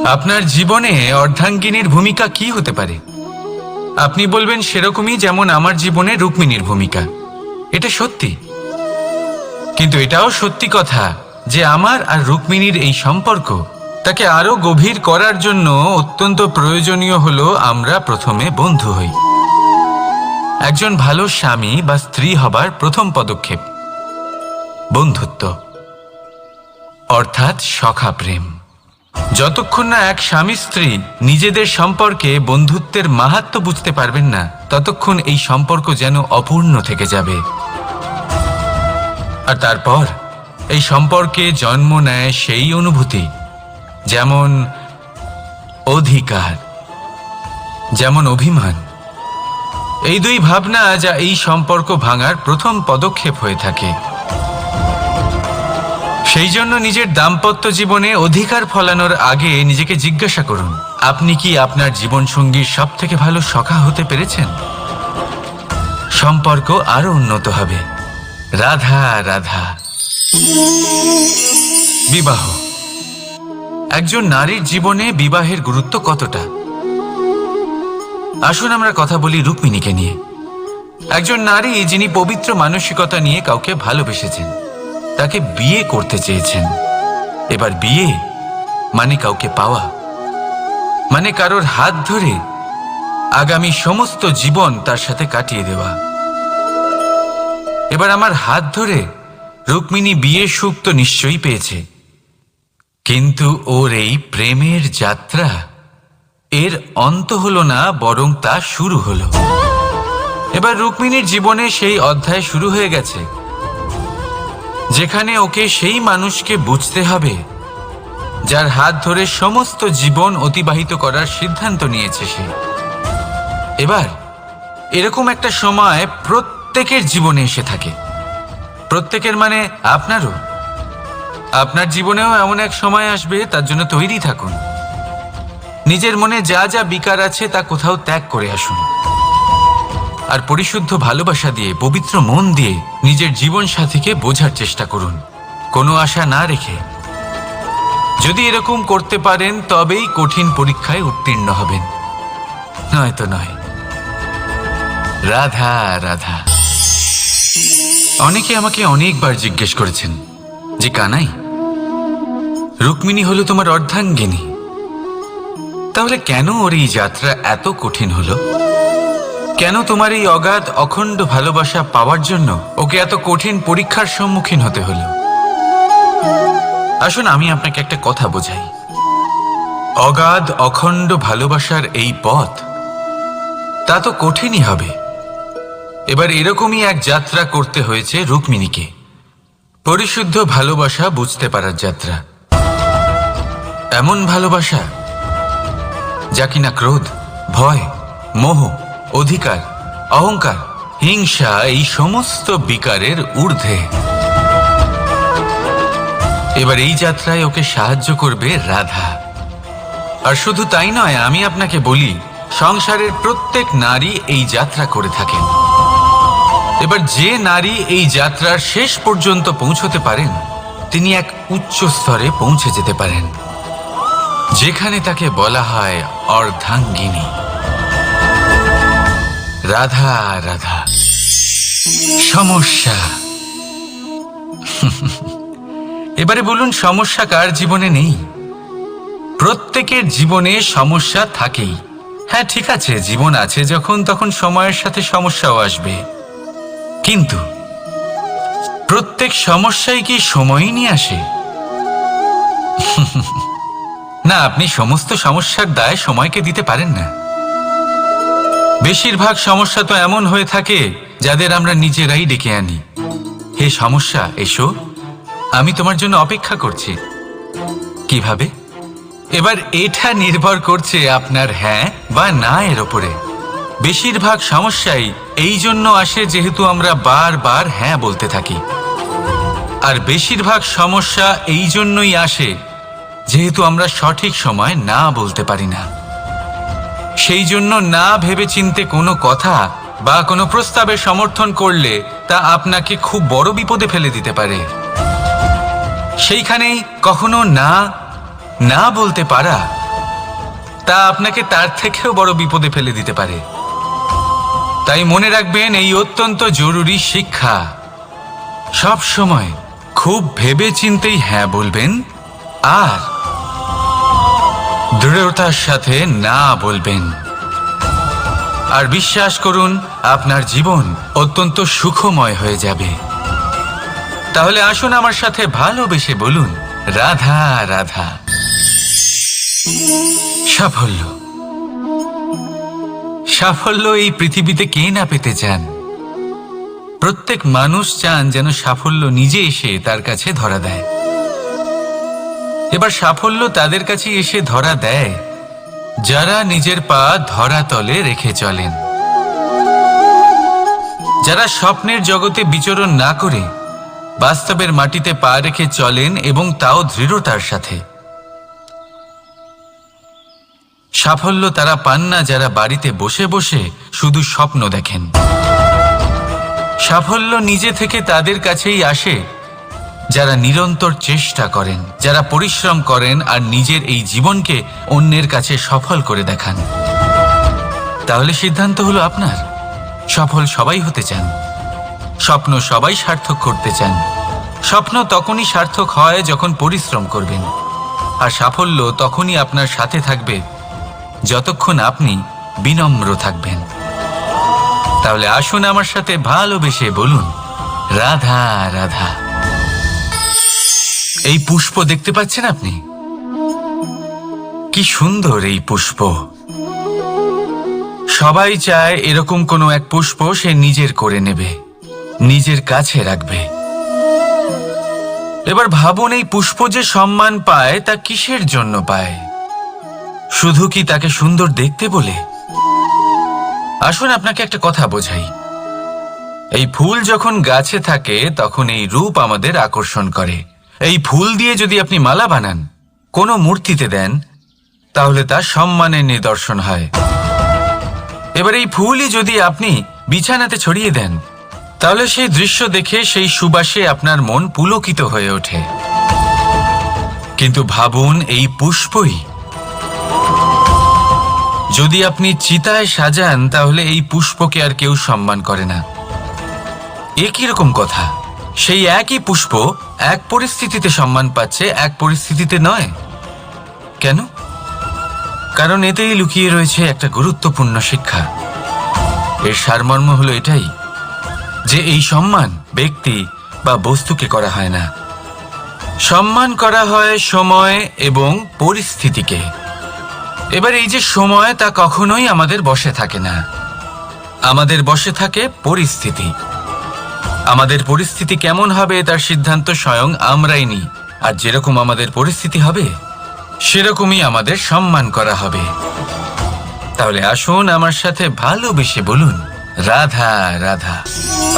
আপনার জীবনে অর্ধাঙ্গিনীর ভূমিকা কি হতে পারে? আপনি বলবেন সেরকমই যেমন আমার জীবনে রুক্মিণীর ভূমিকা। এটা সত্যি, কিন্তু এটাও সত্যি কথা যে আমার আর রুক্মিণীর এই সম্পর্ক তাকে আরো গভীর করার জন্য অত্যন্ত প্রয়োজনীয় হলো আমরা প্রথমে বন্ধু হই। একজন ভালো স্বামী বা স্ত্রী হবার প্রথম পদক্ষেপ বন্ধুত্ব, অর্থাৎ সখা প্রেম। যতক্ষণ না এক স্বামী স্ত্রী নিজেদের সম্পর্কে বন্ধুত্বের মাহাত্ম্য বুঝতে পারবেন না, ততক্ষণ এই সম্পর্ক যেন অপূর্ণ থেকে যাবে। আর তারপর এই সম্পর্কে জন্ম নেয় সেই অনুভূতি, যেমন অধিকার, যেমন অভিমান। এই দুই ভাবনা যা এই সম্পর্ক ভাঙার প্রথম পদক্ষেপ হয়ে থাকে। সেই জন্য নিজের দাম্পত্য জীবনে অধিকার ফলানোর আগে নিজেকে জিজ্ঞাসা করুন, আপনি কি আপনার জীবনসঙ্গীর সব থেকে ভালো সখা হতে পেরেছেন? সম্পর্ক আরো উন্নত হবে। রাধা রাধা। বিবাহ। একজন নারীর জীবনে বিবাহের গুরুত্ব কতটা? আসুন আমরা কথা বলি রুক্মিণীকে নিয়ে। একজন নারী যিনি পবিত্র মানসিকতা নিয়ে কাউকে ভালোবেসেছেন, তাকে বিয়ে করতে চেয়েছেন। এবার বিয়ে মানে কাউকে পাওয়া, মানে কারোর হাত ধরে আগামী সমস্ত জীবন তার সাথে কাটিয়ে দেওয়া। এবার আমার হাত ধরে রুক্মিণী বিয়ের সুখ তো নিশ্চয়ই পেয়েছে, কিন্তু ওর এই প্রেমের যাত্রা এর অন্ত হলো না, বরং তা শুরু হলো। এবার রুক্মিণীর জীবনে সেই অধ্যায় শুরু হয়ে গেছে যেখানে ওকে সেই মানুষকে বুঝতে হবে যার হাত ধরে সমস্ত জীবন অতিবাহিত করার সিদ্ধান্ত নিয়েছে সে। এবার এরকম একটা সময় প্রত্যেকের জীবনে এসে থাকে। প্রত্যেকের মানে আপনারও। আপনার জীবনেও এমন এক সময় আসবে, তার জন্য তৈরি থাকুন। নিজের মনে যা যা বিকার আছে তা কোথাও ত্যাগ করে আসুন, আর পরিশুদ্ধ ভালোবাসা দিয়ে, পবিত্র মন দিয়ে নিজের জীবন সাথীকে বোঝার চেষ্টা করুন, কোনো আশা না রেখে। যদি এরকম করতে পারেন তবেই কঠিন পরীক্ষায় উত্তীর্ণ হবেন, নয়তো নয়। রাধা রাধা। অনেকে আমাকে অনেকবার জিজ্ঞেস করেছেন যে কানাই, রুক্মিণী হলো তোমার অর্ধাঙ্গিনী, তাহলে কেন ওর এই যাত্রা এত কঠিন হলো? কেন তোমার এই অগাধ অখণ্ড ভালোবাসা পাওয়ার জন্য ওকে এত কঠিন পরীক্ষার সম্মুখীন হতে হলো? আসুন আমি আপনাকে একটা কথা বোঝাই। অগাধ অখণ্ড ভালোবাসার এই পথ তা তো কঠিনই হবে। এবার এরকমই এক যাত্রা করতে হয়েছে রুক্মিণীকে, পরিশুদ্ধ ভালোবাসা বুঝতে পারার যাত্রা। এমন ভালোবাসা যা কিনা ক্রোধ, ভয়, মোহ, অধিকার, অহংকার, হিংসা এই সমস্ত বিকারের ঊর্ধ্বে। এবার এই যাত্রায় ওকে সাহায্য করবে রাধা। আর শুধু তাই নয়, আমি আপনাকে বলি, সংসারের প্রত্যেক নারী এই যাত্রা করে থাকেন। এবার যে নারী এই যাত্রার শেষ পর্যন্ত পৌঁছতে পারেন, তিনি এক উচ্চ স্তরে পৌঁছে যেতে পারেন, যেখানে তাকে বলা হয় অর্ধাঙ্গিনী। রাধা রাধা। সমস্যা। এবারে বলুন, সমস্যা কার জীবনে নেই? প্রত্যেকের জীবনে সমস্যা থাকেই। হ্যাঁ ঠিক আছে, জীবন আছে যখন, তখন সময়ের সাথে সমস্যাও আসবে, কিন্তু প্রত্যেক সমস্যাই কি সময়ই নিয়ে আসে? না, আপনি সমস্ত সমস্যার দায় সময়কে দিতে পারেন না। বেশিরভাগ সমস্যা তো এমন হয়ে থাকে যাদের আমরা নিজেরাই ডেকে আনি। হে সমস্যা, এসো, আমি তোমার জন্য অপেক্ষা করছি। কিভাবে? এবার এটা নির্ভর করছে আপনার হ্যাঁ বা না এর ওপরে। বেশিরভাগ সমস্যাই এই জন্য আসে যেহেতু আমরা বারবার হ্যাঁ বলতে থাকি, আর বেশিরভাগ সমস্যা এই জন্যই আসে যেহেতু আমরা সঠিক সময় না বলতে পারি না। সেই জন্য না ভেবে চিন্তে কোনো কথা বা কোনো প্রস্তাবের সমর্থন করলে তা আপনাকে খুব বড় বিপদে ফেলে দিতে পারে। সেইখানেই কখনো না না বলতে পারা তা আপনাকে তার থেকেও বড় বিপদে ফেলে দিতে পারে। তাই মনে রাখবেন এই অত্যন্ত জরুরি শিক্ষা, সব সময় খুব ভেবে চিন্তেই হ্যাঁ বলবেন আর দৃঢ়তার সাথে না বলবেন। আর বিশ্বাস করুন, আপনার জীবন অত্যন্ত সুখময় হয়ে যাবে। তাহলে আসুন আমার সাথে ভালোবেসে বলুন, রাধা রাধা। সাফল্য, সাফল্য এই পৃথিবীতে কে না পেতে চান? প্রত্যেক মানুষ চান যেন সাফল্য নিজে এসে তার কাছে ধরা দেয়। এবার সাফল্য তাদের কাছে এসে ধরা দেয় যারা নিজের পা ধরাতলে রেখে চলেন, যারা স্বপ্নের জগতে বিচরণ না করে বাস্তবের মাটিতে পা রেখে চলেন এবং তাও দৃঢ়তার সাথে। সাফল্য তারা পান না যারা বাড়িতে বসে বসে শুধু স্বপ্ন দেখেন। সাফল্য নিজে থেকে তাদের কাছেই আসে যারা নিরন্তর চেষ্টা করেন, যারা পরিশ্রম করেন আর নিজের এই জীবনকে অন্যের কাছে সফল করে দেখান। তাহলে সিদ্ধান্ত হলো আপনার। সফল সবাই হতে চান, স্বপ্ন সবাই সার্থক করতে চান। স্বপ্ন তখনই সার্থক হয় যখন পরিশ্রম করবেন, আর সাফল্য তখনই আপনার সাথে থাকবে যতক্ষণ আপনি বিনম্র থাকবেন। তাহলে আসুন আমার সাথে ভালোবেসে বলুন, রাধা রাধা। এই পুষ্প দেখতে পাচ্ছেন আপনি? কি সুন্দর এই পুষ্প। সবাই চায় এরকম কোনো এক পুষ্প সে নিজের করে নেবে, নিজের কাছে রাখবে। এবার ভাবুন, এই পুষ্প যে সম্মান পায় তা কিসের জন্য পায়? শুধু কি তাকে সুন্দর দেখতে বলে? আসুন আপনাকে একটা কথা বোঝাই। এই ফুল যখন গাছে থাকে তখন এই রূপ আমাদের আকর্ষণ করে। এই ফুল দিয়ে যদি আপনি মালা বানান, কোনো মূর্তিতে দেন, তাহলে তা সম্মানের নিদর্শন হয়। এবার এই ফুলই যদি আপনি বিছানাতে ছড়িয়ে দেন, তাহলে সেই দৃশ্য দেখে সেই সুবাসে আপনার মন পুলকিত হয়ে ওঠে। কিন্তু ভাবুন, এই পুষ্পই যদি আপনি চিতায় সাজান, তাহলে এই পুষ্পকে আর কেউ সম্মান করে না। এ কিরকম কথা? সেই একই পুষ্প এক পরিস্থিতিতে সম্মান পাচ্ছে, এক পরিস্থিতিতে নয়। কেন? কারণ এতেই লুকিয়ে রয়েছে একটা গুরুত্বপূর্ণ শিক্ষা। এর সারমর্ম হলো এটাই যে এই সম্মান ব্যক্তি বা বস্তুকে করা হয় না, সম্মান করা হয় সময় এবং পরিস্থিতিকে। এবার এই যে সময়, তা কখনোই আমাদের বশে থাকে না। আমাদের বশে থাকে পরিস্থিতি। আমাদের পরিস্থিতি কেমন হবে তার সিদ্ধান্ত স্বয়ং আমরাই নিই। আর যেরকম আমাদের পরিস্থিতি হবে সেরকমই আমাদের সম্মান করা হবে। তাহলে আসুন আমার সাথে ভালোবেসে বলুন, রাধা রাধা।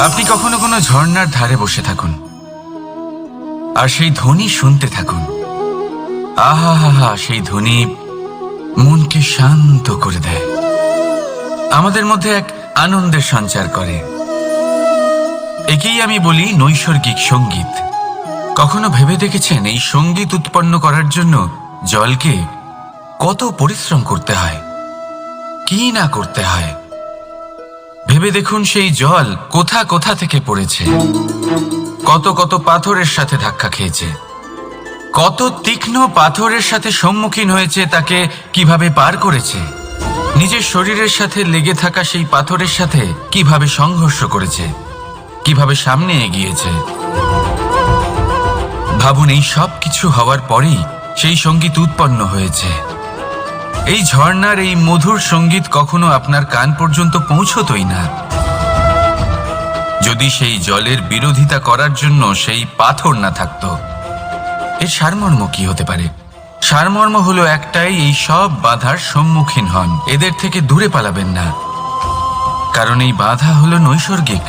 আপনি কখনো কোনো ঝর্ণার ধারে বসে থাকুন আর সেই ধ্বনি শুনতে থাকুন। আহা হা হা, সেই ধ্বনি মনকে শান্ত করে দেয়, আমাদের মধ্যে এক আনন্দের সঞ্চার করে। একেই আমি বলি নৈসর্গিক সঙ্গীত। কখনো ভেবে দেখেছেন এই সঙ্গীত উৎপন্ন করার জন্য জলকে কত পরিশ্রম করতে হয়, কি না করতে হয়? ভেবে দেখুন, সেই জল কোথা কোথা থেকে পড়েছে, কত কত পাথরের সাথে ধাক্কা খেয়েছে, কত তীক্ষ্ণ পাথরের সাথে সম্মুখীন হয়েছে, তাকে কিভাবে পার করেছে, নিজের শরীরের সাথে লেগে থাকা সেই পাথরের সাথে কিভাবে সংঘর্ষ করেছে, কিভাবে সামনে এগিয়েছে। ভাবুন, এই সব কিছু হওয়ার পরেই সেই সঙ্গীত উৎপন্ন হয়েছে। এই ঝর্ণার এই মধুর সঙ্গীত কখনো আপনার কান পর্যন্ত পৌঁছতই না যদি সেই জলের বিরোধিতা করার জন্য সেই পাথর না থাকতো। এর সারমর্ম কি হতে পারে? সারমর্ম হলো একটাই, এই সব বাধার সম্মুখীন হন, এদের থেকে দূরে পালাবেন না। কারণ এই বাধা হলো নৈসর্গিক,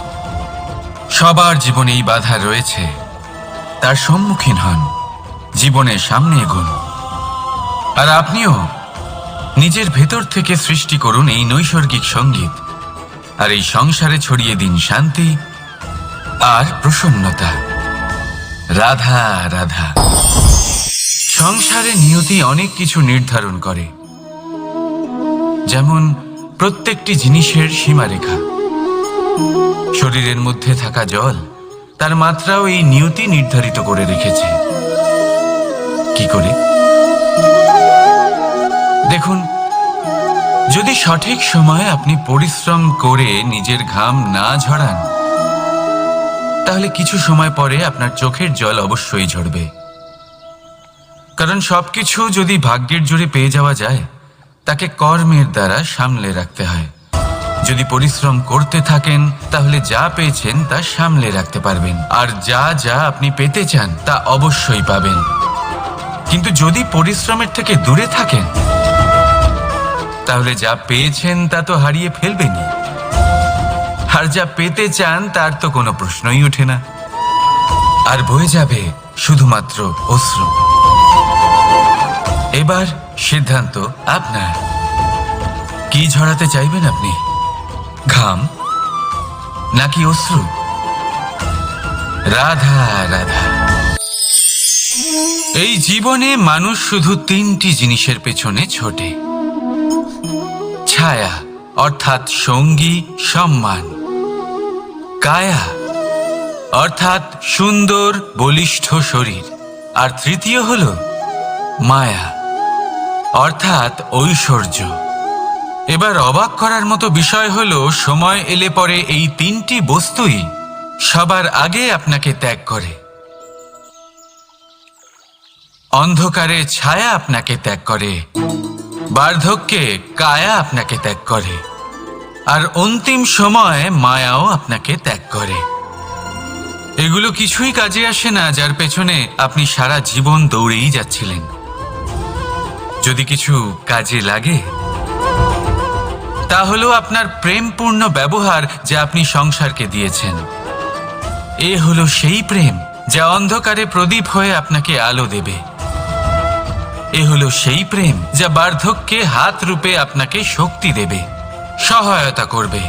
সবার জীবনে এই বাধা রয়েছে। তার সম্মুখীন হন, জীবনের সামনে এগোন। আর আপনিও নিজের ভেতর থেকে সৃষ্টি করুন এই নৈসর্গিক সঙ্গীত, আর এই সংসারে ছড়িয়ে দিন শান্তি আর প্রসন্নতা। রাধা রাধা। সংসারে নিয়তি অনেক কিছু নির্ধারণ করে, যেমন প্রত্যেকটি জিনিসের সীমারেখা। শরীরের মধ্যে থাকা জল তার মাত্রাও এই নিয়তি নির্ধারিত করে রেখেছে। কি করে? দেখুন, যদি সঠিক সময়ে আপনি পরিশ্রম করে নিজের ঘাম না ঝরান, তাহলে কিছু সময় পরে আপনার চোখের জল অবশ্যই ঝরবে। কারণ সবকিছু যদি ভাগ্যের জোরে পেয়ে যাওয়া যায়, তাকে কর্মের দ্বারা সামলে রাখতে হয়। যদি পরিশ্রম করতে থাকেন, তাহলে যা পেয়েছেন তা সামলে রাখতে পারবেন, আর যা যা আপনি পেতে চান তা অবশ্যই পাবেন। কিন্তু যদি পরিশ্রমের থেকে দূরে থাকেন, তাহলে যা পেয়েছেন তা তো হারিয়ে ফেলবেনই, আর যা পেতে চান তার তো কোনো প্রশ্নই ওঠে না, আর বয়ে যাবে শুধুমাত্র অশ্রু। এবার সিদ্ধান্ত আপনার। কি ঝরাতে চাইবেন আপনি? ঘাম নাকি অশ্রু? রাধা রাধা। এই জীবনে মানুষ শুধু তিনটি জিনিসের পেছনে ছোটে: ছায়া অর্থাৎ সঙ্গী সম্মান, কায়া অর্থাৎ সুন্দর বলিষ্ঠ শরীর, আর তৃতীয় হল মায়া অর্থাৎ ঐশ্বর্য। এবার অবাক করার মতো বিষয় হলো, সময় এলে পরে এই তিনটি বস্তুই সবার আগে আপনাকে ত্যাগ করে। অন্ধকারে ছায়া আপনাকে ত্যাগ করে, বার্ধক্যে কায়া আপনাকে ত্যাগ করে, আর অন্তিম সময়ে মায়াও আপনাকে ত্যাগ করে। এগুলো কিছুই কাজে আসে না যার পেছনে আপনি সারা জীবন দৌড়েই যাচ্ছিলেন। যদি কিছু কাজে লাগে, তা হলো আপনার প্রেমপূর্ণ ব্যবহার যা আপনি সংসারকে দিয়েছেন। এ হলো সেই প্রেম যা অন্ধকারে প্রদীপ হয়ে আপনাকে আলো দেবে। এ হলো সেই প্রেম যা বার্ধক্যে হাত রূপে আপনাকে শক্তি দেবে, সহায়তা করবে।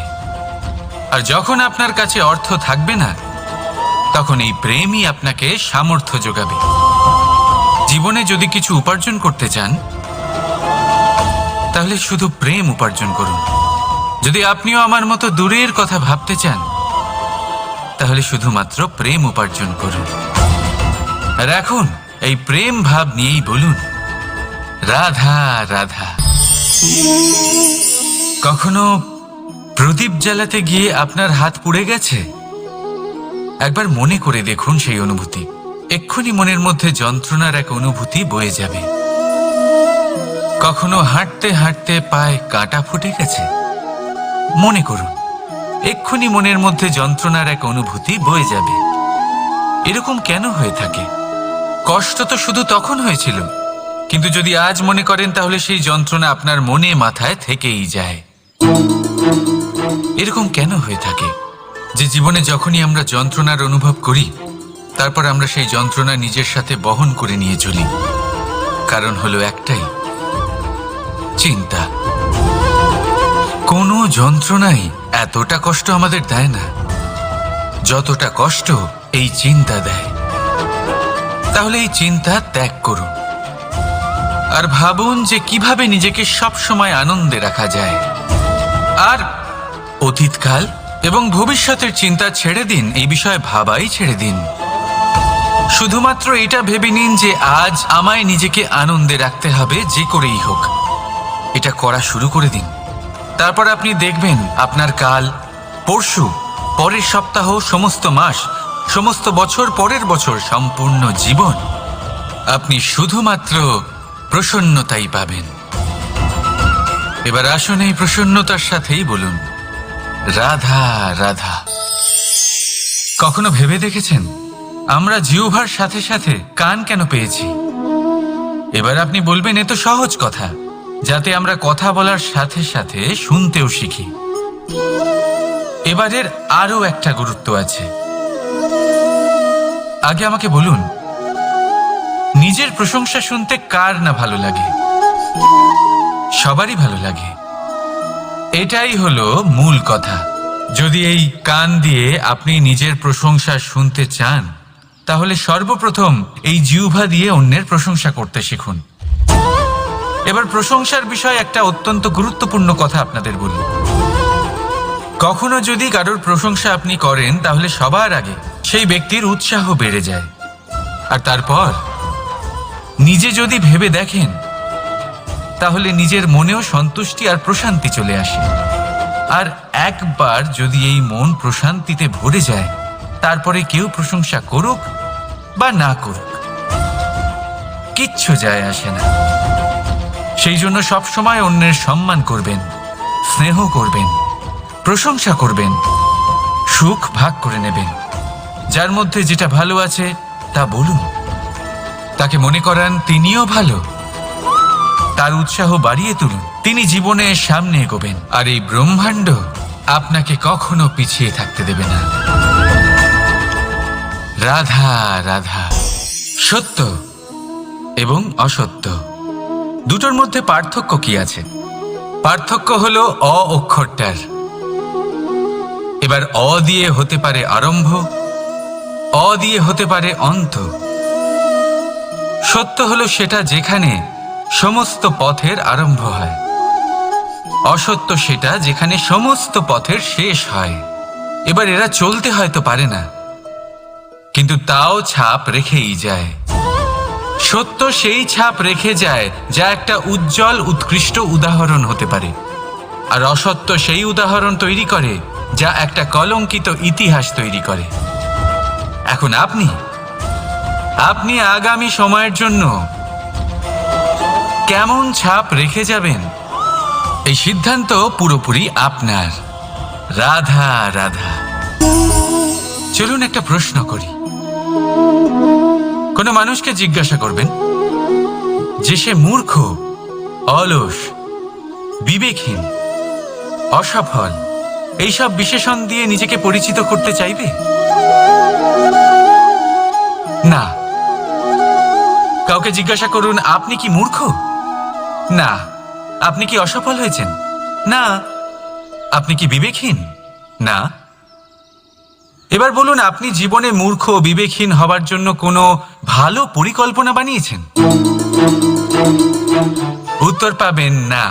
আর যখন আপনার কাছে অর্থ থাকবে না, তখন এই প্রেমই আপনাকে সামর্থ্য যোগাবে। জীবনে যদি কিছু উপার্জন করতে চান, তাহলে শুধু প্রেম উপার্জন করুন। যদি আপনিও আমার মতো দূরের কথা ভাবতে চান, তাহলে শুধুমাত্র প্রেম উপার্জন করুন। আর এখন এই প্রেম ভাব নিয়েই বলুন, রাধা রাধা। কখনো প্রদীপ জ্বালাতে গিয়ে আপনার হাত পুড়ে গেছে? একবার মনে করে দেখুন সেই অনুভূতি। এক্ষুনি মনের মধ্যে যন্ত্রণার এক অনুভূতি বয়ে যাবে। কখনো হাঁটতে হাঁটতে পায়ে কাঁটা ফুটে গেছে? মনে করুন, এক্ষুনি মনের মধ্যে যন্ত্রণার এক অনুভূতি বয়ে যাবে। এরকম কেন হয়ে থাকে? কষ্ট তো শুধু তখন হয়েছিল, কিন্তু যদি আজ মনে করেন, তাহলে সেই যন্ত্রণা আপনার মনে মাথায় থেকেই যায়। এরকম কেন হয়ে থাকে যে জীবনে যখনই আমরা যন্ত্রণার অনুভব করি, তারপর আমরা সেই যন্ত্রণা নিজের সাথে বহন করে নিয়ে চলি? কারণ হলো একটাই, চিন্তা। কোনো যন্ত্রণাই এতটা কষ্ট আমাদের দেয় না যতটা কষ্ট এই চিন্তা দেয়। তাহলে এই চিন্তা ত্যাগ করুন, আর ভাবুন যে কিভাবে নিজেকে সব সময় আনন্দে রাখা যায়। আর অতীতকাল এবং ভবিষ্যতের চিন্তা ছেড়ে দিন, এই বিষয়ে ভাবাই ছেড়ে দিন। শুধুমাত্র এটা ভেবে নিন যে আজ আমায় নিজেকে আনন্দে রাখতে হবে, যে করেই হোক। এটা করা শুরু করে দিন। তারপর আপনি দেখবেন আপনার কাল, পরশু, পরের সপ্তাহ, সমস্ত মাস, সমস্ত বছর, পরের বছর, সম্পূর্ণ জীবন আপনি শুধুমাত্র প্রসন্নতাই পাবেন। এবার আসুন এই প্রসন্নতার সাথেই বলুন, রাধা রাধা। কখনো ভেবে দেখেছেন আমরা জিহ্বার সাথে সাথে কান কেন পেয়েছি? এবার আপনি বলবেন, এ তো সহজ কথা, যাতে আমরা কথা বলার সাথে সাথে শুনতেও শিখি। এবারের আরো একটা গুরুত্ব আছে। আগে আমাকে বলুন, নিজের প্রশংসা শুনতে কার না ভালো লাগে? সবারই ভালো লাগে। এটাই হলো মূল কথা। যদি এই কান দিয়ে আপনি নিজের প্রশংসা শুনতে চান, তাহলে সর্বপ্রথম এই জিহ্বা দিয়ে অন্যের প্রশংসা করতে শিখুন। এবার প্রশংসার বিষয়ে একটা অত্যন্ত গুরুত্বপূর্ণ কথা আপনাদের বলি। কখনো যদি কারোর প্রশংসা আপনি করেন তাহলে সবার আগে সেই ব্যক্তির উৎসাহ বেড়ে যায়, আর তারপর নিজে যদি ভেবে দেখেন তাহলে নিজের মনেও সন্তুষ্টি আর প্রশান্তি চলে আসে। আর একবার যদি এই মন প্রশান্তিতে ভরে যায়, তারপরে কেউ প্রশংসা করুক বা না করুক কিচ্ছু যায় আসে না। সেই জন্য সবসময় অন্যের সম্মান করবেন, স্নেহ করবেন, প্রশংসা করবেন, সুখ ভাগ করে নেবেন। যার মধ্যে যেটা ভালো আছে তা বলুন, তাকে মনে করান তিনিও ভালো, তার উৎসাহ বাড়িয়ে তুলুন। তিনি জীবনে সামনে এগোবেন, আর এই ব্রহ্মাণ্ড আপনাকে কখনো পিছিয়ে থাকতে দেবে না। রাধা রাধা। সত্য এবং অসত্য দুটোর মধ্যে পার্থক্য কি আছে? পার্থক্য হলো অ অক্ষরটার। এবার অ দিয়ে হতে পারে আরম্ভ, অ দিয়ে হতে পারে অন্ত। সত্য হলো সেটা যেখানে সমস্ত পথের আরম্ভ হয়, অসত্য সেটা যেখানে সমস্ত পথের শেষ হয়। এবার এরা চলতে হয়তো পারে না, কিন্তু তাও ছাপ রেখেই যায়। সত্য সেই ছাপ রেখে যায় যা একটা উজ্জ্বল উৎকৃষ্ট উদাহরণ হতে পারে, আর অসত্য সেই উদাহরণ তৈরি করে যা একটা কলঙ্কিত ইতিহাস তৈরি করে। এখন আপনি আগামী সময়ের জন্য কেমন ছাপ রেখে যাবেন, এই সিদ্ধান্ত পুরোপুরি আপনার। রাধা রাধা। চলুন একটা প্রশ্ন করি। কোনো মানুষকে জিজ্ঞাসা করবেন যে সে মূর্খ, অলস, বিবেকহীন, অসফল এইসব বিশেষণ দিয়ে নিজেকে পরিচিত করতে চাইবে? না। কাউকে জিজ্ঞাসা করুন আপনি কি মূর্খ? না। আপনি কি অসফল হয়েছেন? না। আপনি কি বিবেকহীন? না। এবার বলুন আপনি জীবনে মূর্খ বিবেকহীন হবার জন্য কোনো ভালো পরিকল্পনা বানিয়েছেন? উত্তর পাবেন না।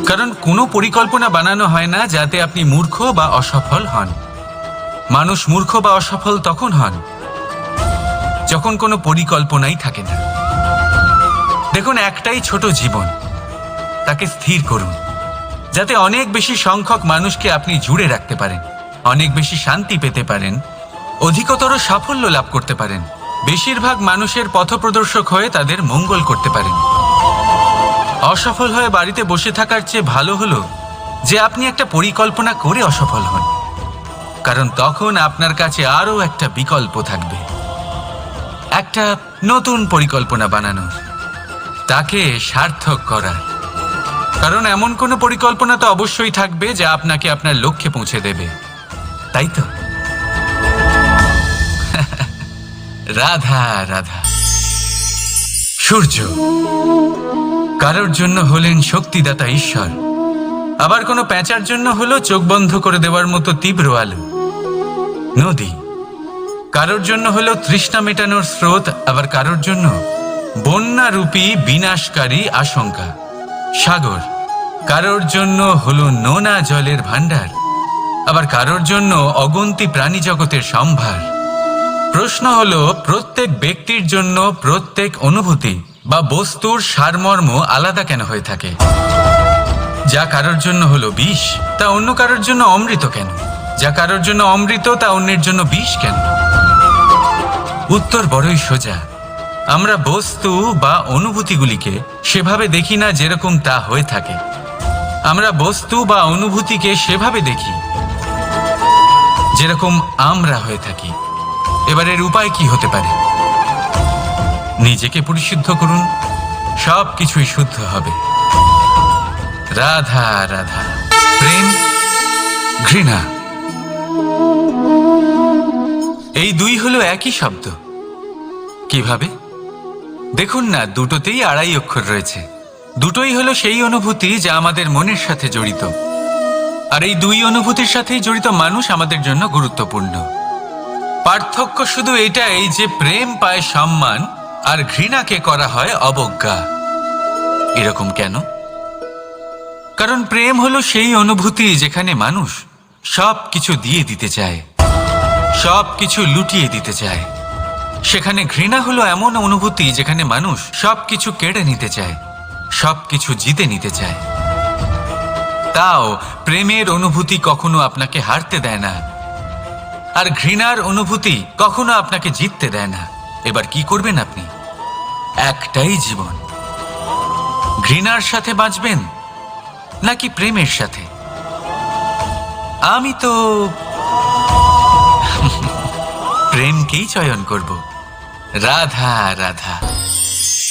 কারণ কোনো পরিকল্পনা বানানো হয় না যাতে আপনি মূর্খ বা অসফল হন। মানুষ মূর্খ বা অসফল তখন হন যখন কোনো পরিকল্পনাই থাকে না। দেখুন, একটাই ছোট জীবন, তাকে স্থির করুন যাতে অনেক বেশি সংখ্যক মানুষকে আপনি জুড়ে রাখতে পারেন, অনেক বেশি শান্তি পেতে পারেন, অধিকতর সাফল্য লাভ করতে পারেন, বেশিরভাগ মানুষের পথপ্রদর্শক হয়ে তাদের মঙ্গল করতে পারেন। অসফল হয়ে বাড়িতে বসে থাকার চেয়ে ভালো হলো যে আপনি একটা পরিকল্পনা করে অসফল হন, কারণ তখন আপনার কাছে আরও একটা বিকল্প থাকবে, একটা নতুন পরিকল্পনা বানানোর, তাকে সার্থক করার। কারণ এমন কোনো পরিকল্পনা তো অবশ্যই থাকবে যা আপনাকে আপনার লক্ষ্যে পৌঁছে দেবে, তাই তো? রাধা রাধা। সূর্য কারোর জন্য হলেন শক্তিদাতা ঈশ্বর, আবার কোনো প্যাঁচার জন্য হলো চোখ বন্ধ করে দেওয়ার মতো তীব্র আলো। নদী কারোর জন্য হলো তৃষ্ণা মেটানোর স্রোত, আবার কারোর জন্য বন্যারূপী বিনাশকারী আশঙ্কা। সাগর কারোর জন্য হলো নোনা জলের ভাণ্ডার, আবার কারোর জন্য অগন্তি প্রাণী জগতের সম্ভার। প্রশ্ন হলো প্রত্যেক ব্যক্তির জন্য প্রত্যেক অনুভূতি বা বস্তুর সারমর্ম আলাদা কেন হয়ে থাকে? যা কারোর জন্য হলো বিষ তা অন্য কারোর জন্য অমৃত কেন? যা কারোর জন্য অমৃত তা অন্যের জন্য বিষ কেন? উত্তর বড়ই সোজা। আমরা বস্তু বা অনুভূতিগুলিকে সেভাবে দেখি না যেরকম তা হয়ে থাকে। আমরা বস্তু বা অনুভূতিকে সেভাবে দেখি যেরকম আমরা হয়ে থাকি। এবার এর উপায় কি হতে পারে? নিজেকে পরিশুদ্ধ করুন, সব কিছুই শুদ্ধ হবে। রাধা রাধা। প্রেম, ঘৃণা, এই দুই হলো একই শব্দ। কিভাবে? দেখুন না, দুটোতেই আড়াই অক্ষর রয়েছে। দুটোই হলো সেই অনুভূতি যা আমাদের মনের সাথে জড়িত, আর এই দুই অনুভূতির সাথেই জড়িত মানুষ আমাদের জন্য গুরুত্বপূর্ণ। পার্থক্য শুধু এটাই যে প্রেম পায় সম্মান আর ঘৃণাকে করা হয় অবজ্ঞা। এরকম কেন? কারণ প্রেম হলো সেই অনুভূতি যেখানে মানুষ সব কিছু দিয়ে দিতে চায়, সব কিছু লুটিয়ে দিতে চায়। সেখানে ঘৃণা হলো এমন অনুভূতি যেখানে মানুষ সব কিছু কেড়ে নিতে চায়, সব কিছু জিতে নিতে চায়। তাও প্রেমের অনুভূতি কখনো আপনাকে হারতে দেয় না, আর ঘৃণার অনুভূতি কখনো আপনাকে জিততে দেয় না। এবার কি করবেন আপনি? একটাই জীবন, ঘৃণার সাথে বাঁচবেন নাকি প্রেমের সাথে? আমি তো প্রেমকেই চয়ন করব। রাধা রাধা।